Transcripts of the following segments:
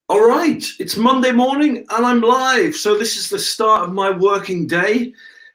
All right, it's Monday morning and I'm live. So this is the start of my working day.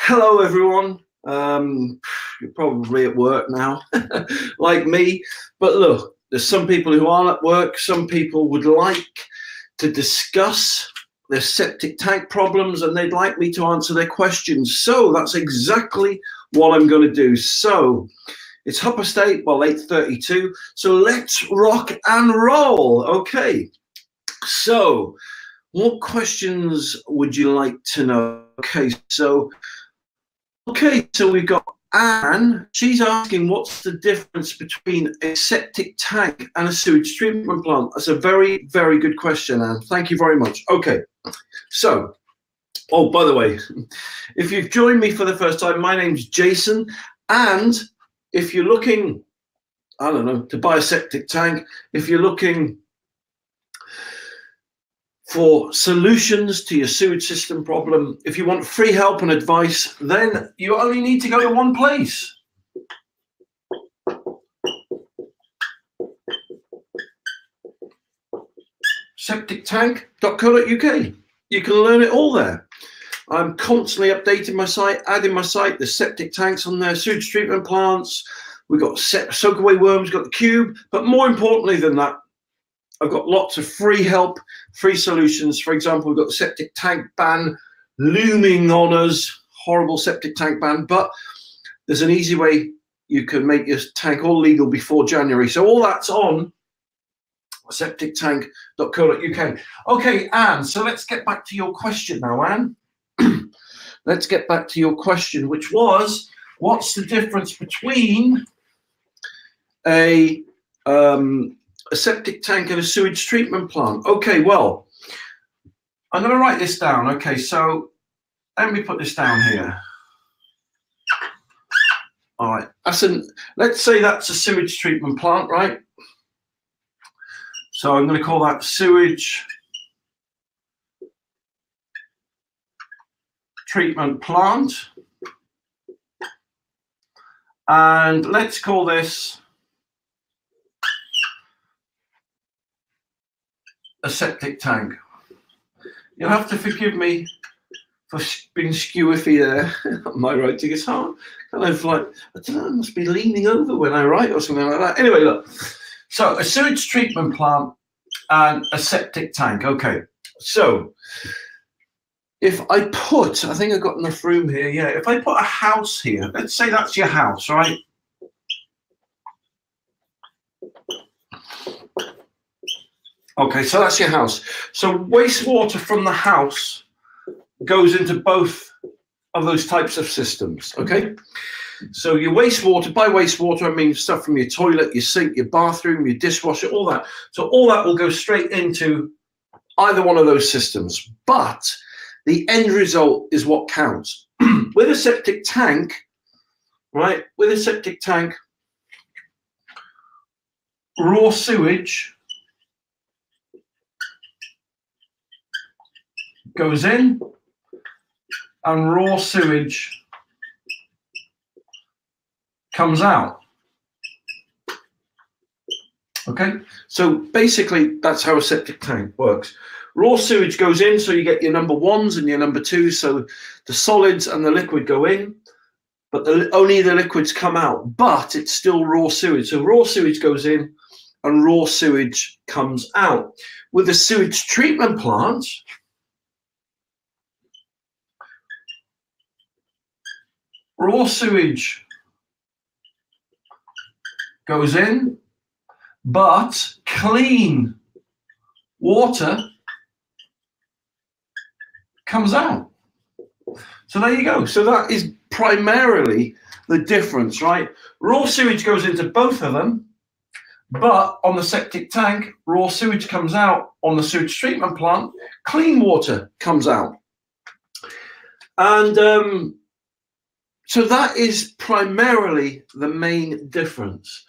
Hello, everyone. You're probably at work now, like me. But look, there's some people who aren't at work. Some people would like to discuss their septic tank problems and they'd like me to answer their questions. So that's exactly what I'm going to do. So it's Hupper State, well, 8:32. So let's rock and roll. Okay. So, what questions would you like to know? Okay, so we've got Anne. She's asking, what's the difference between a septic tank and a sewage treatment plant? That's a very, very good question, Anne. Thank you very much. Okay, so, oh, by the way, if you've joined me for the first time, my name's Jason, and if you're looking, I don't know, to buy a septic tank, if you're looking for solutions to your sewage system problem, if you want free help and advice, then you only need to go to one place. septictank.co.uk. You can learn it all there. I'm constantly updating my site, adding my site. There's septic tanks on there, sewage treatment plants. We've got soak away worms, got the cube. But more importantly than that, I've got lots of free help, free solutions. For example, we've got the septic tank ban looming on us, horrible septic tank ban, but there's an easy way you can make your tank all legal before January. So all that's on septictank.co.uk. Okay, Anne, so let's get back to your question now, Anne. Let's get back to your question, which was, what's the difference between a septic tank and a sewage treatment plant? Okay, well, I'm going to write this down. Okay, so let me put this down here. All right, let's say that's a sewage treatment plant, right? So I'm going to call that sewage treatment plant. And let's call this a septic tank. You'll have to forgive me for being skew-iffy there. My writing is hard. Kind of like, I don't know, I must be leaning over when I write or something like that. Anyway, look. So a sewage treatment plant and a septic tank. Okay. So if I put, I think I've got enough room here. Yeah. If I put a house here, let's say that's your house, right? Okay, so that's your house. So wastewater from the house goes into both of those types of systems, okay? So your wastewater, by wastewater, I mean stuff from your toilet, your sink, your bathroom, your dishwasher, all that. So all that will go straight into either one of those systems. But the end result is what counts. With a septic tank, right? With a septic tank, raw sewage goes in and raw sewage comes out. Okay, so basically that's how a septic tank works. Raw sewage goes in, so you get your number ones and your number twos, so the solids and the liquid go in, but only the liquids come out, but it's still raw sewage. So raw sewage goes in and raw sewage comes out. With a sewage treatment plant, raw sewage goes in, but clean water comes out. So there you go. So that is primarily the difference, right? Raw sewage goes into both of them, but on the septic tank, raw sewage comes out. On the sewage treatment plant, clean water comes out. And so that is primarily the main difference.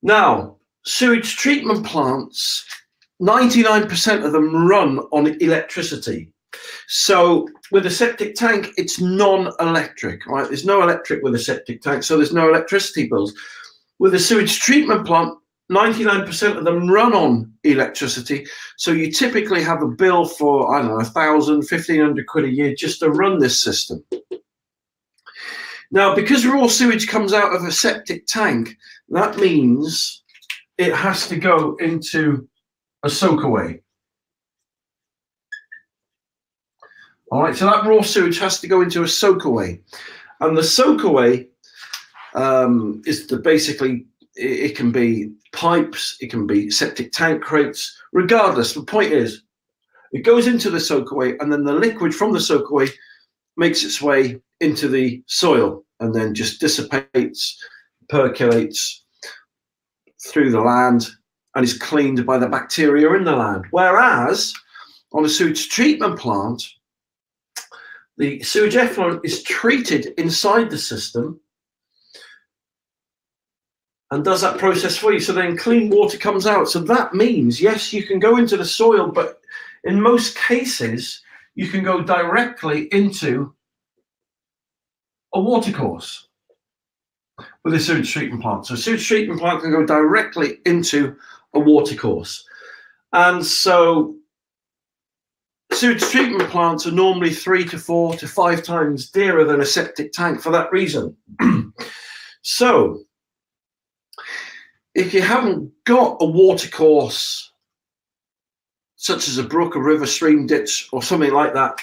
Now, sewage treatment plants, 99% of them run on electricity. So with a septic tank, it's non-electric, right? There's no electric with a septic tank, so there's no electricity bills. With a sewage treatment plant, 99% of them run on electricity. So you typically have a bill for, I don't know, 1,000, 1,500 quid a year just to run this system. Now, because raw sewage comes out of a septic tank, that means it has to go into a soakaway. All right, so that raw sewage has to go into a soakaway. And the soakaway is basically, it can be pipes, it can be septic tank crates, regardless. The point is, it goes into the soakaway, and then the liquid from the soakaway makes its way into the soil and then just dissipates, percolates through the land, and is cleaned by the bacteria in the land. Whereas on a sewage treatment plant, the sewage effluent is treated inside the system and does that process for you. So then clean water comes out. So that means, yes, you can go into the soil, but in most cases, you can go directly into a watercourse with a sewage treatment plant. So a sewage treatment plant can go directly into a watercourse. And so sewage treatment plants are normally 3 to 4 to 5 times dearer than a septic tank for that reason. So if you haven't got a watercourse, such as a brook, a river, stream, ditch, or something like that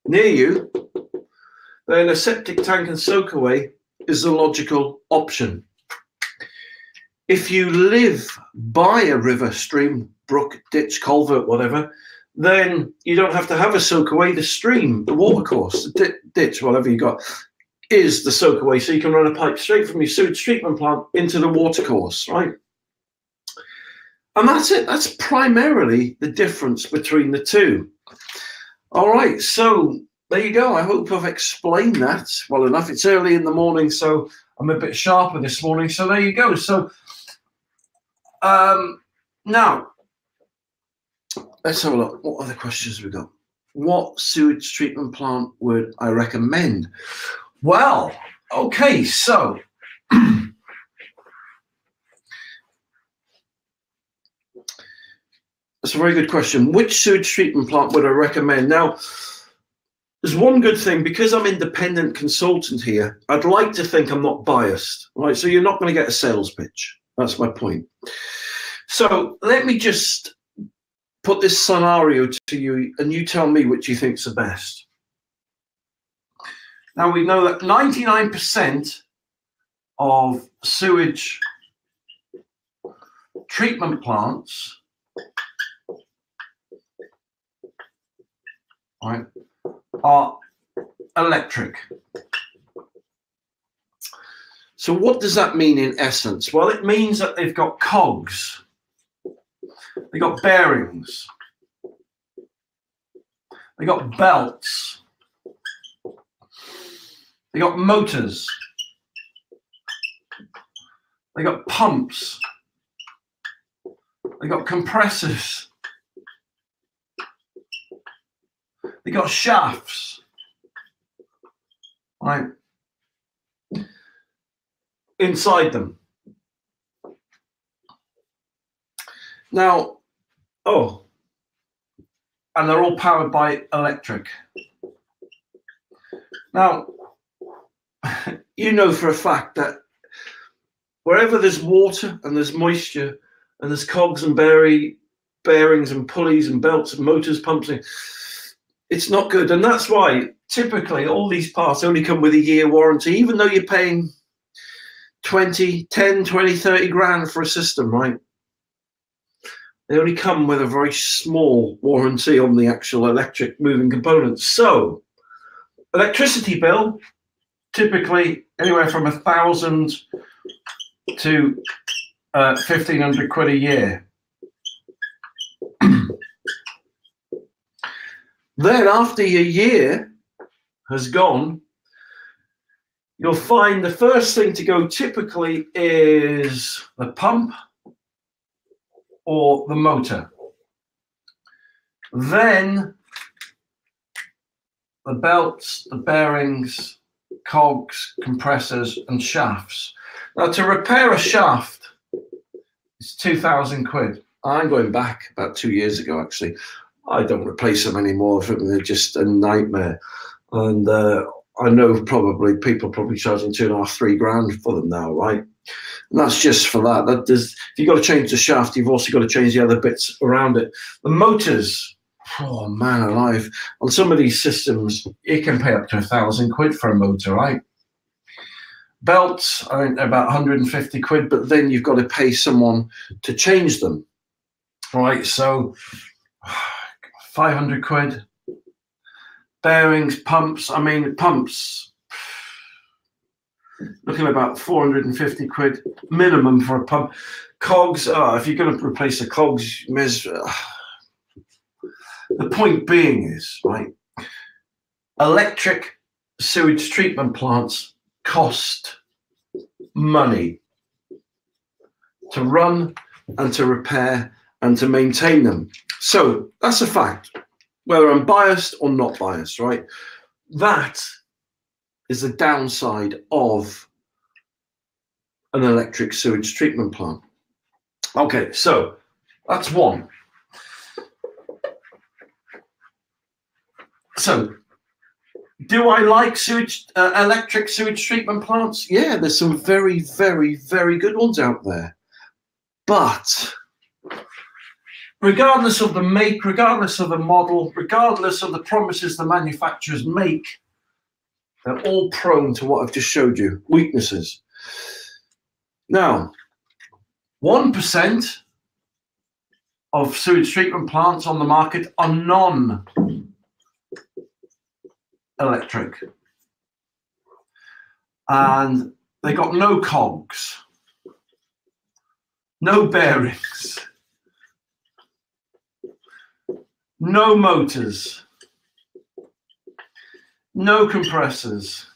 near you, then a septic tank and soakaway is the logical option. If you live by a river, stream, brook, ditch, culvert, whatever, then you don't have to have a soakaway. The stream, the watercourse, the ditch, whatever you got, is the soakaway. So you can run a pipe straight from your sewage treatment plant into the watercourse, right? And that's it. That's primarily the difference between the two. All right, so there you go. I hope I've explained that well enough. It's early in the morning, so I'm a bit sharper this morning. So there you go. So now, let's have a look. What other questions we got? What sewage treatment plant would I recommend? Well, okay, so that's a very good question. Which sewage treatment plant would I recommend? Now, there's one good thing, because I'm independent consultant here, I'd like to think I'm not biased, right? So you're not going to get a sales pitch. That's my point. So let me just put this scenario to you, and you tell me which you think's the best. Now, we know that 99% of sewage treatment plants, right, are electric. So what does that mean in essence? Well, it means that they've got cogs, they've got bearings, they've got belts, they got motors, they got pumps, they got compressors, they got shafts, right, inside them. Now, and they're all powered by electric. Now, you know for a fact that wherever there's water and there's moisture and there's cogs and bearings and pulleys and belts and motors, pumps, it's not good. And that's why typically all these parts only come with a year warranty, even though you're paying 10, 20, 30 grand for a system, right? They only come with a very small warranty on the actual electric moving components. So electricity bill, typically anywhere from 1,000 to 1,500 quid a year. Then after your year has gone, you'll find the first thing to go typically is the pump or the motor. Then the belts, the bearings, cogs, compressors, and shafts. Now, to repair a shaft It's 2,000 quid. I'm going back about 2 years ago, actually. I don't replace them anymore. They're just a nightmare. And I know people probably charging 2.5, 3 grand for them now, right? And that's just for that. If you've got to change the shaft, you've also got to change the other bits around it. The motors, oh man alive. On some of these systems, you can pay up to 1,000 quid for a motor, right? Belts, I think they're about 150 quid, but then you've got to pay someone to change them, right? So 500 quid. Bearings, pumps, I mean, pumps, looking at about 450 quid minimum for a pump. Cogs, if you're going to replace the cogs, the point being is, right, electric sewage treatment plants cost money to run and to repair and to maintain them. So that's a fact. Whether I'm biased or not biased, right? That is the downside of an electric sewage treatment plant. Okay, so that's one. So, do I like electric sewage treatment plants? Yeah, there's some very, very, very good ones out there. But regardless of the make, regardless of the model, regardless of the promises the manufacturers make, they're all prone to what I've just showed you, weaknesses. Now, 1% of sewage treatment plants on the market are non-electric. And they got no cogs, no bearings, no motors, no compressors,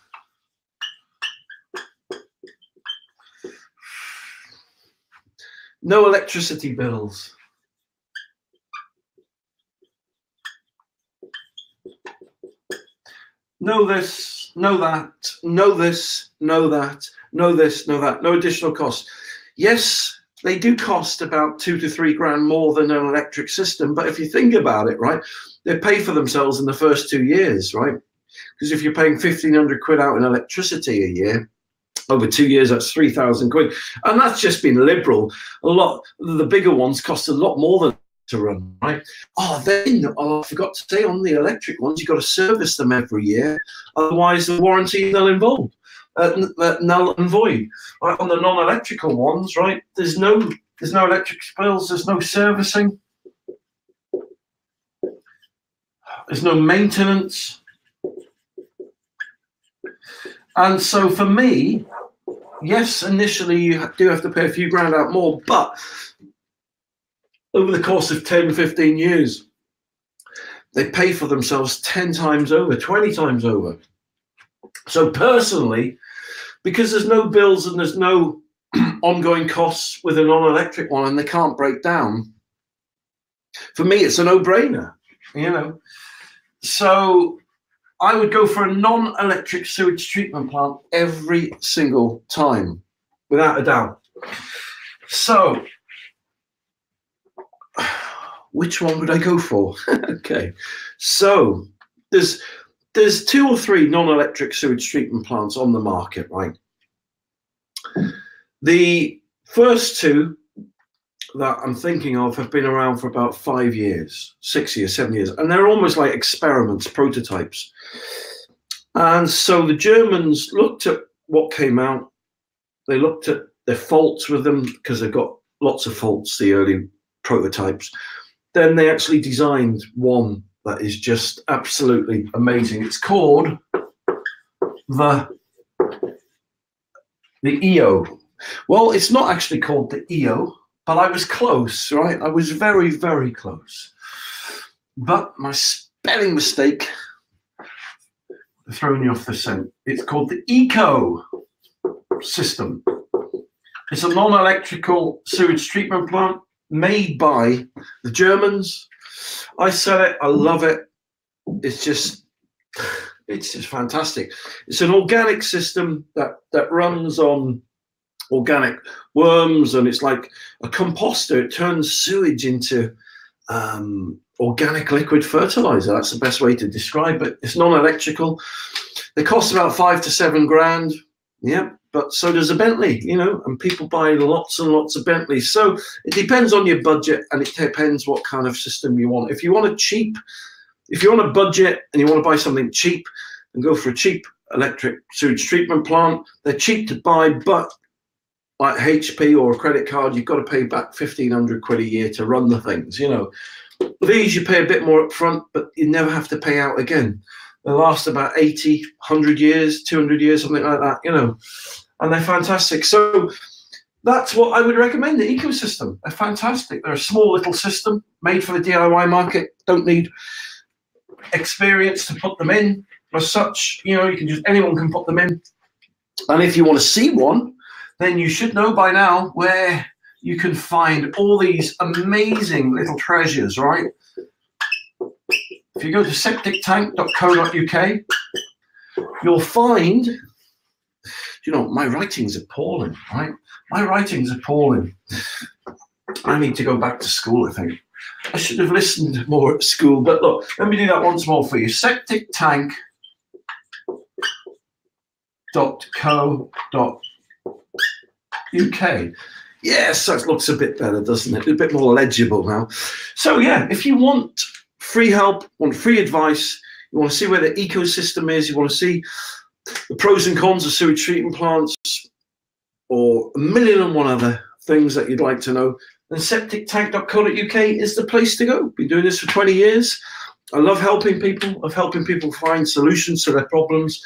no electricity bills, no this, no that, no this, no that, no this, no that, no additional cost. Yes, they do cost about 2 to 3 grand more than an electric system, but if you think about it, right, they pay for themselves in the first 2 years, right? Because if you're paying 1,500 quid out in electricity a year, over 2 years, that's 3,000 quid. And that's just been liberal. A lot, the bigger ones cost a lot more than to run, right? I forgot to say, on the electric ones, you've got to service them every year. Otherwise, the warranty is null and void. Null and void. Right, on the non-electrical ones, right? There's no electric bills. There's no servicing. There's no maintenance. And so for me, yes, initially you do have to pay a few grand out more, but over the course of 10, 15 years, they pay for themselves 10 times over, 20 times over. So personally, because there's no bills and there's no ongoing costs with a non-electric one and they can't break down, for me, it's a no-brainer, you know. So I would go for a non-electric sewage treatment plant every single time, without a doubt. So, which one would I go for? Okay, so there's 2 or 3 non-electric sewage treatment plants on the market, right? The first 2 that I'm thinking of have been around for about 5 years, 6 years, 7 years, and they're almost like experiments, prototypes. And so the Germans looked at what came out. They looked at their faults with them, because they've got lots of faults, the early prototypes. Then they actually designed one that is just absolutely amazing. It's called the EO. Well, it's not actually called the EO, but I was close, right? I was very, very close. But my spelling mistake threw me off the scent. It's called the ECO system. It's a non-electrical sewage treatment plant made by the Germans. I sell it. I love it. It's just fantastic. It's an organic system that runs on organic worms, and it's like a composter. It turns sewage into organic liquid fertilizer. That's the best way to describe it. It's non-electrical. They cost about 5 to 7 grand. Yeah, but so does a Bentley, you know, and people buy lots and lots of Bentleys. So it depends on your budget, and it depends what kind of system you want. If you want if you're on a budget and you want to buy something cheap, then go for a cheap electric sewage treatment plant. They're cheap to buy, but like HP or a credit card, you've got to pay back 1,500 quid a year to run the things, you know. These you pay a bit more up front, but you never have to pay out again. They last about 80, 100 years, 200 years, something like that, you know, and they're fantastic. So that's what I would recommend, the ecosystem. They're fantastic. They're a small little system made for the DIY market. Don't need experience to put them in as such. You know, anyone can put them in. And if you want to see one, then you should know by now where you can find all these amazing little treasures, right? If you go to septictank.co.uk, you'll find, you know, my writing's appalling, right? My writing's appalling. I need to go back to school, I think. I should have listened more at school, but look, let me do that once more for you. septictank.co.uk. Yes, that looks a bit better, doesn't it? A bit more legible now. So yeah, if you want free help, want free advice, you want to see where the ecosystem is, you want to see the pros and cons of sewage treatment plants, or 1,000,001 other things that you'd like to know, then septictank.co.uk is the place to go. Been doing this for 20 years. I love helping people. Of helping people find solutions to their problems.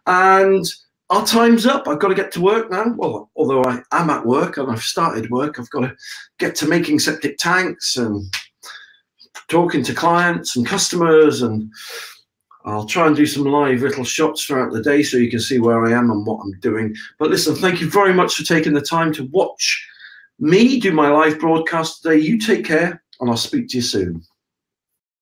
And our time's up. I've got to get to work now. Well, although I am at work and I've started work, I've got to get to making septic tanks and talking to clients and customers, and I'll try and do some live little shots throughout the day so you can see where I am and what I'm doing. But listen, thank you very much for taking the time to watch me do my live broadcast today. You take care, and I'll speak to you soon.